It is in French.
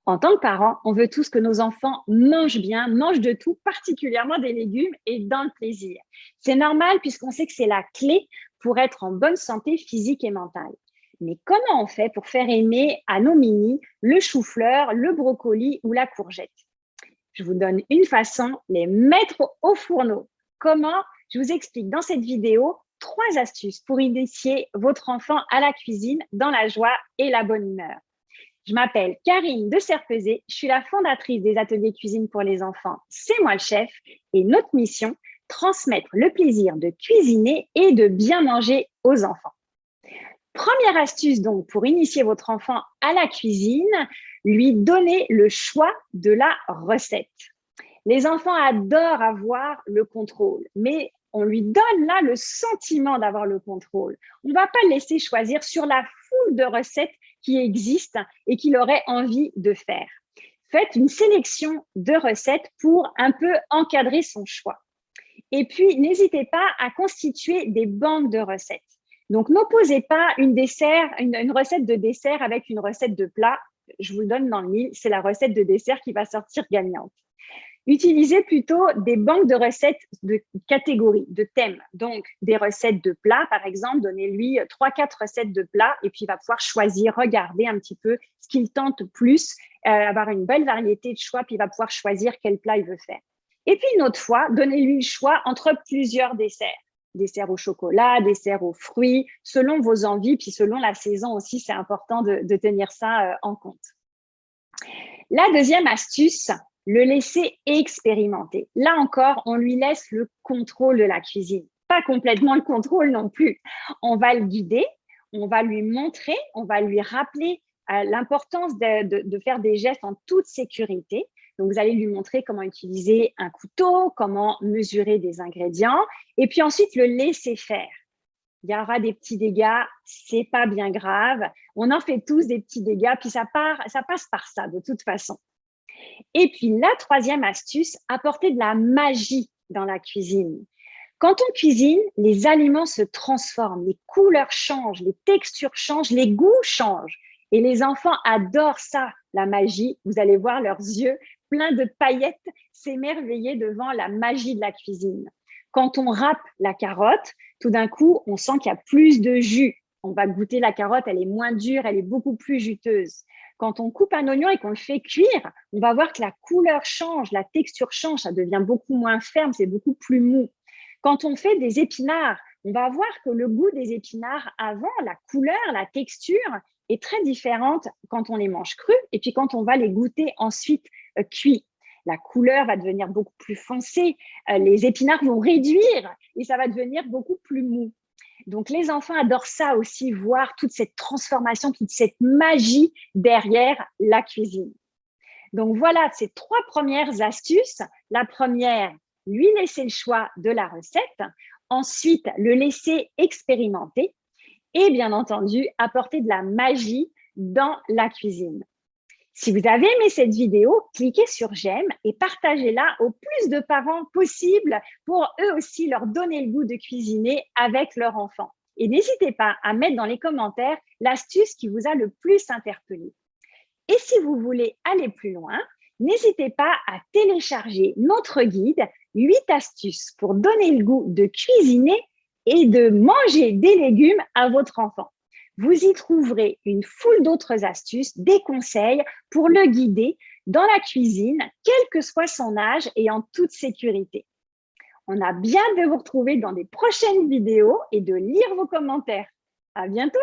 En tant que parents, on veut tous que nos enfants mangent bien, mangent de tout, particulièrement des légumes et dans le plaisir. C'est normal puisqu'on sait que c'est la clé pour être en bonne santé physique et mentale. Mais comment on fait pour faire aimer à nos minis le chou-fleur, le brocoli ou la courgette? Je vous donne une façon, les mettre au fourneau. Comment? Je vous explique dans cette vidéo 3 astuces pour initier votre enfant à la cuisine dans la joie et la bonne humeur. Je m'appelle Karine de Serpezé, je suis la fondatrice des ateliers cuisine pour les enfants C'est moi le chef et notre mission, transmettre le plaisir de cuisiner et de bien manger aux enfants. Première astuce donc pour initier votre enfant à la cuisine, lui donner le choix de la recette. Les enfants adorent avoir le contrôle, mais on lui donne là le sentiment d'avoir le contrôle. On ne va pas le laisser choisir sur la foule de recettes qui existent et qu'il aurait envie de faire. Faites une sélection de recettes pour un peu encadrer son choix. Et puis, n'hésitez pas à constituer des banques de recettes. Donc, n'opposez pas une recette de dessert avec une recette de plat. Je vous le donne dans le mille, c'est la recette de dessert qui va sortir gagnante. Utilisez plutôt des banques de recettes de catégories, de thèmes. Donc, des recettes de plats, par exemple, donnez-lui 3-4 recettes de plats et puis il va pouvoir choisir, regarder un petit peu ce qu'il tente plus, avoir une belle variété de choix, puis il va pouvoir choisir quel plat il veut faire. Et puis, une autre fois, donnez-lui le choix entre plusieurs desserts. Dessert au chocolat, dessert aux fruits, selon vos envies, puis selon la saison aussi, c'est important de tenir ça en compte. La deuxième astuce, le laisser expérimenter. Là encore, on lui laisse le contrôle de la cuisine. Pas complètement le contrôle non plus. On va le guider, on va lui montrer, on va lui rappeler l'importance de faire des gestes en toute sécurité. Donc, vous allez lui montrer comment utiliser un couteau, comment mesurer des ingrédients, et puis ensuite le laisser faire. Il y aura des petits dégâts, c'est pas bien grave. On en fait tous des petits dégâts, puis ça passe par ça de toute façon. Et puis la troisième astuce, apporter de la magie dans la cuisine. Quand on cuisine, les aliments se transforment, les couleurs changent, les textures changent, les goûts changent. Et les enfants adorent ça, la magie. Vous allez voir leurs yeux pleins de paillettes s'émerveiller devant la magie de la cuisine. Quand on râpe la carotte, tout d'un coup, on sent qu'il y a plus de jus. On va goûter la carotte, elle est moins dure, elle est beaucoup plus juteuse. Quand on coupe un oignon et qu'on le fait cuire, on va voir que la couleur change, la texture change, ça devient beaucoup moins ferme, c'est beaucoup plus mou. Quand on fait des épinards, on va voir que le goût des épinards avant, la couleur, la texture est très différente quand on les mange crus et puis quand on va les goûter ensuite cuits. La couleur va devenir beaucoup plus foncée, les épinards vont réduire et ça va devenir beaucoup plus mou. Donc, les enfants adorent ça aussi, voir toute cette transformation, toute cette magie derrière la cuisine. Donc, voilà ces 3 premières astuces. La première, lui laisser le choix de la recette. Ensuite, le laisser expérimenter. Et bien entendu, apporter de la magie dans la cuisine. Si vous avez aimé cette vidéo, cliquez sur j'aime et partagez-la au plus de parents possible pour eux aussi leur donner le goût de cuisiner avec leur enfant. Et n'hésitez pas à mettre dans les commentaires l'astuce qui vous a le plus interpellé. Et si vous voulez aller plus loin, n'hésitez pas à télécharger notre guide 8 astuces pour donner le goût de cuisiner et de manger des légumes à votre enfant. Vous y trouverez une foule d'autres astuces, des conseils pour le guider dans la cuisine, quel que soit son âge et en toute sécurité. On a bien hâte de vous retrouver dans des prochaines vidéos et de lire vos commentaires. À bientôt!